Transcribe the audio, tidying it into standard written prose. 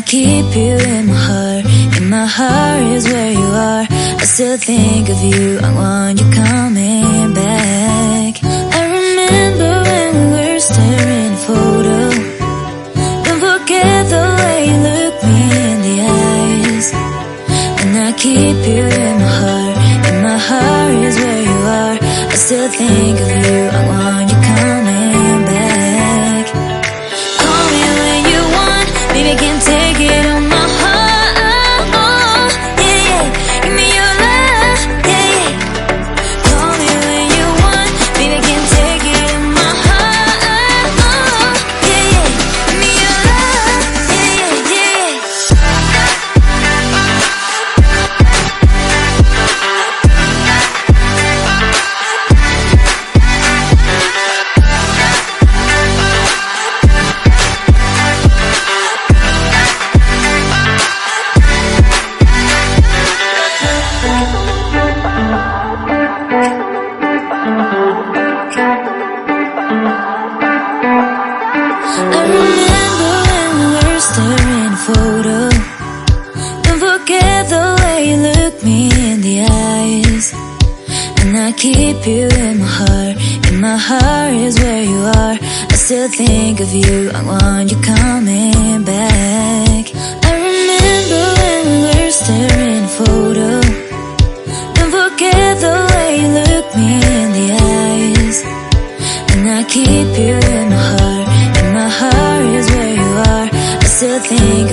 keep you in my heart. In my heart is where you are. I still think of you, I want you coming back. I remember when we were staring at a photo. Don't forget the way you look me in the eyes. And I keep you in my heart. In my heart is where you are. I still think of you, I want you coming back. Call me when you want, baby, I can't take it on my heart. Yeah, yeah, give me your love, yeah, yeah. Call me when you want, baby, I can't take it on my heart. Yeah, yeah, give me your love, yeah, yeah, yeah. I remember when we were staring at a photo. Don't forget the way you look me in the eyes. And I keep you in my heart. In my heart is where you are. I still think of you, I want you coming back. I remember when we were staring at a photo. Don't forget the way you look me in the eyes. And I keep you in my heart. In my heart is where you are. I still think